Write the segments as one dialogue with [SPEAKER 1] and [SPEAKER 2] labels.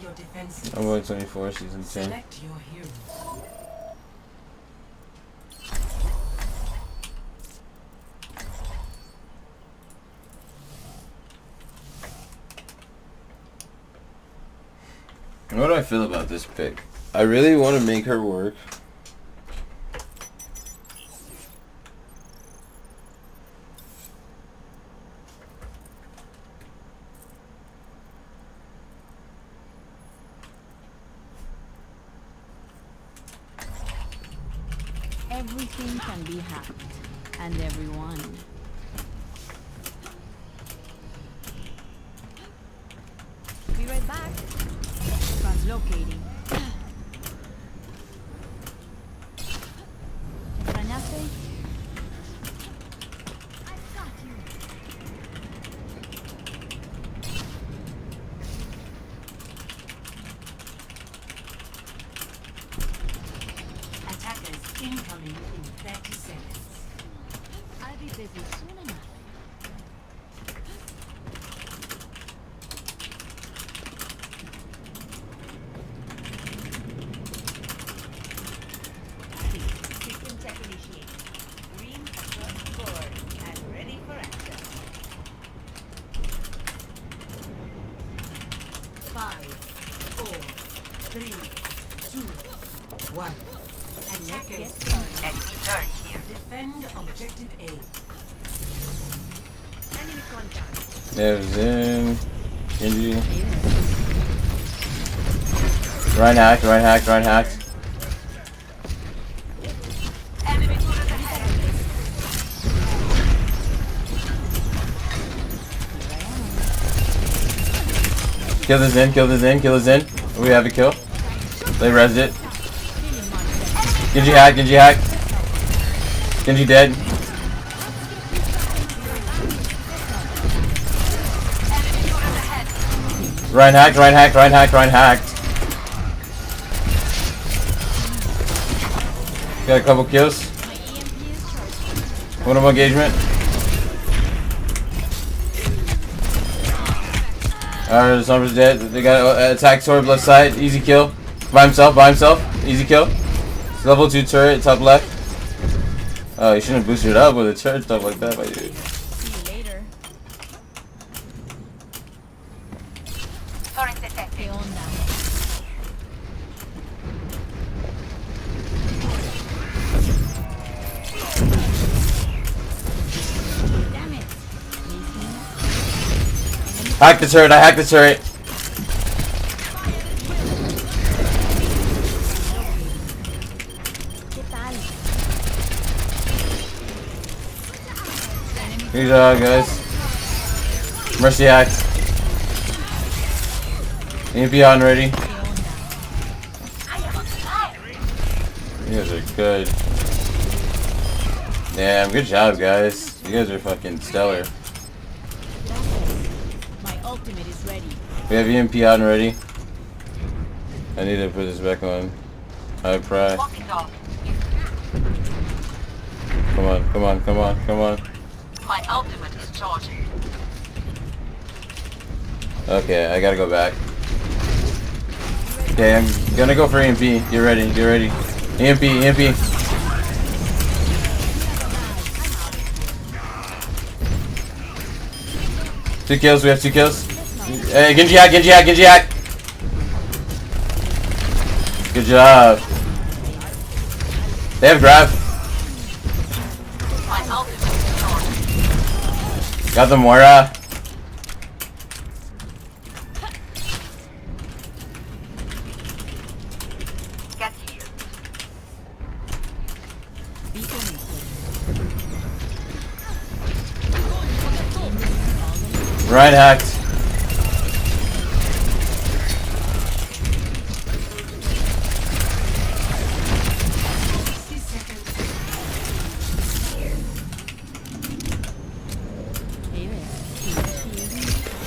[SPEAKER 1] your defenses.
[SPEAKER 2] I'm going 24, season 10.
[SPEAKER 1] Select your hero.
[SPEAKER 2] What do I feel about this pick? I really want to make her work.
[SPEAKER 3] Everything can be hacked, and everyone. Be right back. Translocating. ¿Extrañaste? I've got you.
[SPEAKER 1] Attackers incoming in 30 seconds.
[SPEAKER 3] I'll be busy soon enough.
[SPEAKER 4] System check initiated. Green across the board and ready for action.
[SPEAKER 1] 5, 4, 3, 2, 1. Attackers
[SPEAKER 4] Enemy turret here.
[SPEAKER 1] defend objective A.
[SPEAKER 4] Enemy contact.
[SPEAKER 2] There's in. Genji. Ryan hacked, Ryan hacked, Ryan hacked.
[SPEAKER 4] Enemy turret ahead.
[SPEAKER 2] Kill this in, kill this in, kill this in. We have a kill. They rezzed it. Genji hack, Genji hack. Genji dead. Ryan hacked, Ryan hacked, Ryan hacked, Ryan hacked. Got a couple kills. One of them engagement. Alright, Sombra's dead. They got attack sword left side. Easy kill. By himself, by himself. Easy kill. Level 2 turret, top left. Oh, you shouldn't have boosted it up with a turret stuff like that, my dude.
[SPEAKER 3] See you later.
[SPEAKER 4] Turret detected.
[SPEAKER 3] ¿Qué onda? Damn it.
[SPEAKER 2] Hack the turret, I hacked the turret.
[SPEAKER 3] ¿Qué tal?
[SPEAKER 2] Good job, guys. Mercy hacks. EMP on ready.
[SPEAKER 3] ¿Qué onda?
[SPEAKER 2] You guys are good. Damn, good job, guys. You guys are fucking stellar.
[SPEAKER 3] My ultimate is ready.
[SPEAKER 2] We have EMP on ready. I need to put this back on. High pry.
[SPEAKER 4] Walking dog.
[SPEAKER 2] Come on, come on, come on, come on.
[SPEAKER 4] My ultimate is charging.
[SPEAKER 2] Okay, I gotta go back. Okay, I'm gonna go for EMP. Get ready, get ready. EMP, EMP. Two kills, we have 2 kills. Hey, Genji hack, Genji hack, Genji hack. Good job. They have grab.
[SPEAKER 4] My ultimate is charging.
[SPEAKER 2] Got the Moira.
[SPEAKER 4] Get here.
[SPEAKER 3] Be connected.
[SPEAKER 2] Ryan hacked.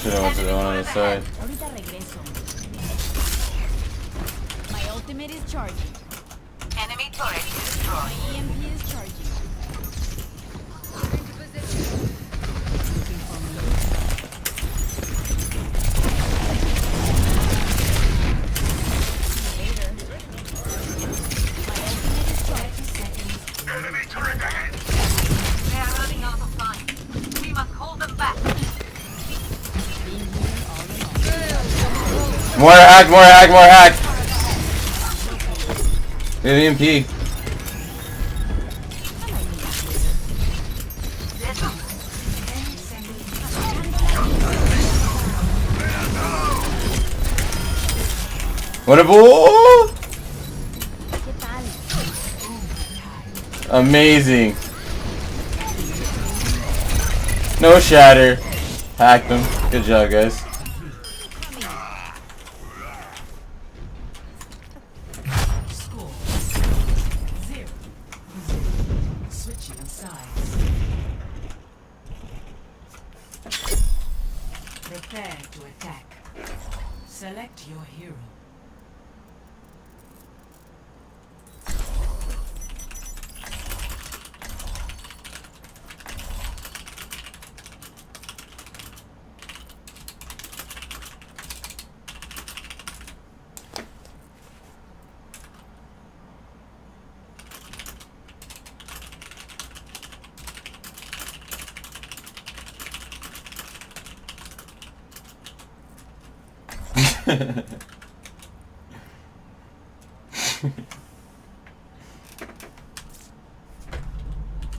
[SPEAKER 2] Should have went to the one on the side.
[SPEAKER 3] Ahorita regreso. My ultimate is charging.
[SPEAKER 4] Enemy turret destroyed.
[SPEAKER 3] EMP is charging. Looking for me.
[SPEAKER 2] More hack, more hack, more hack. We have EMP. What a bull! Amazing. No shatter. Hacked him. Good job, guys.
[SPEAKER 1] Score 0-0. Switching sides. Prepare to attack. Select your hero.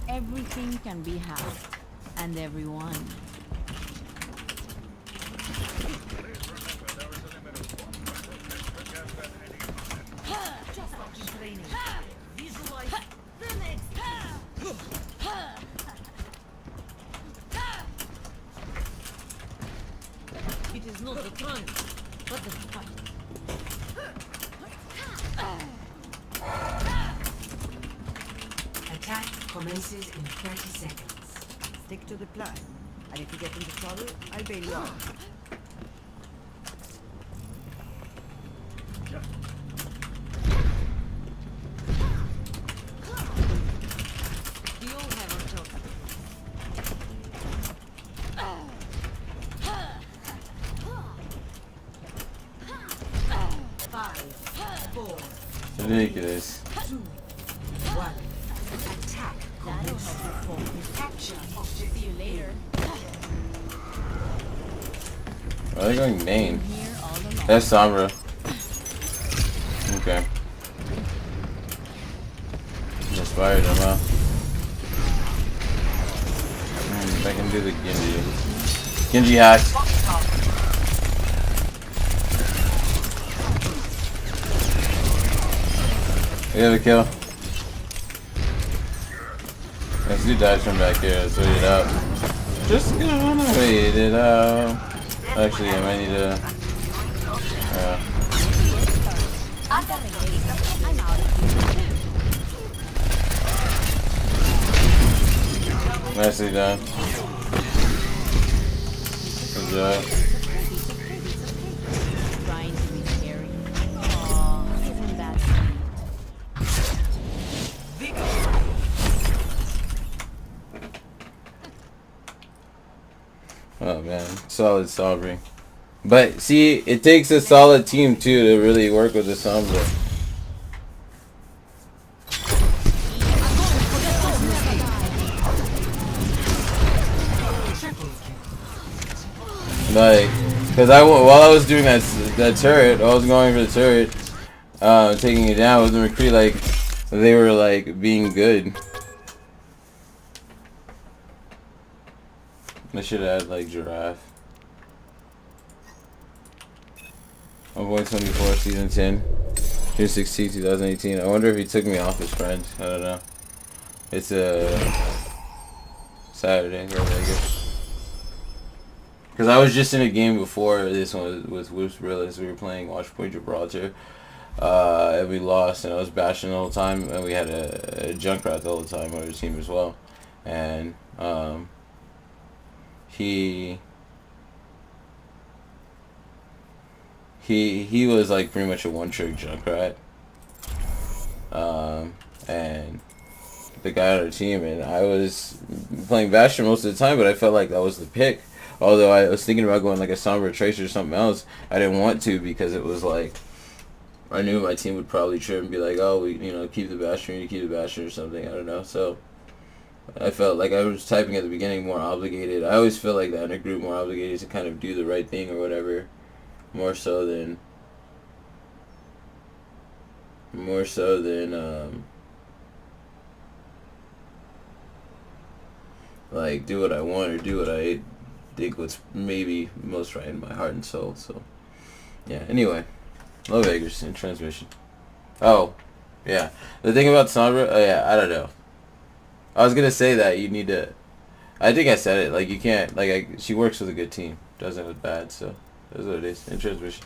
[SPEAKER 3] Everything can be hacked, and everyone.
[SPEAKER 4] Just like in training. Visualize the next. It is not the triumph, but the fight.
[SPEAKER 1] Attack commences in 30 seconds.
[SPEAKER 5] Stick to the plan. And if you get into trouble, I'll bail you out.
[SPEAKER 4] We all have our job.
[SPEAKER 1] 5, 4,
[SPEAKER 2] Ridiculous.
[SPEAKER 1] 2, 1. Attack commences. Capture objective.
[SPEAKER 3] See you later.
[SPEAKER 2] Why are they going main?
[SPEAKER 3] Here all along.
[SPEAKER 2] That's Sombra. Okay. Just fired him, huh? I can do the Genji. Genji hack. We have a kill. Let's do dodge from back here. Let's wait it out. Just gonna wait it out. Actually, I might need to. Nicely done. Good job.
[SPEAKER 3] Trying to be scary. Aw, isn't that sweet?
[SPEAKER 2] Oh man, solid Sombra. But see, it takes a solid team too to really work with the Sombra. Like, cause while I was doing that turret, I was going for the turret, taking it down with the McCree. Like, they were like being good. I should have had like Giraffe. 1.24 season 10, June 16, 2018. I wonder if he took me off his friend. I don't know. It's a Saturday, or Vegas. Because I was just in a game before this one with Whoops Realists. We were playing Watchpoint Gibraltar. And we lost, and I was bashing the whole time. And we had a Junkrat the whole time on our team as well. And he was like pretty much a one-trick Junkrat. And the guy on our team, and I was playing Bastion most of the time, but I felt like that was the pick. Although I was thinking about going like a Sombra Tracer or something else, I didn't want to because it was like I knew my team would probably trip and be like, oh, we keep the Bastion, you keep the Bastion or something. I don't know. So I felt like I was typing at the beginning more obligated. I always feel like that in a group, more obligated to kind of do the right thing or whatever, more so than More so than like do what I want or do what I think what's maybe most right in my heart and soul. So yeah. Anyway, low Vegas in transmission. Oh, yeah. The thing about Sombra, oh yeah, I don't know. I was gonna say that you need to. I think I said it. Like you can't. Like she works with a good team, doesn't with bad. So that's what it is in transmission.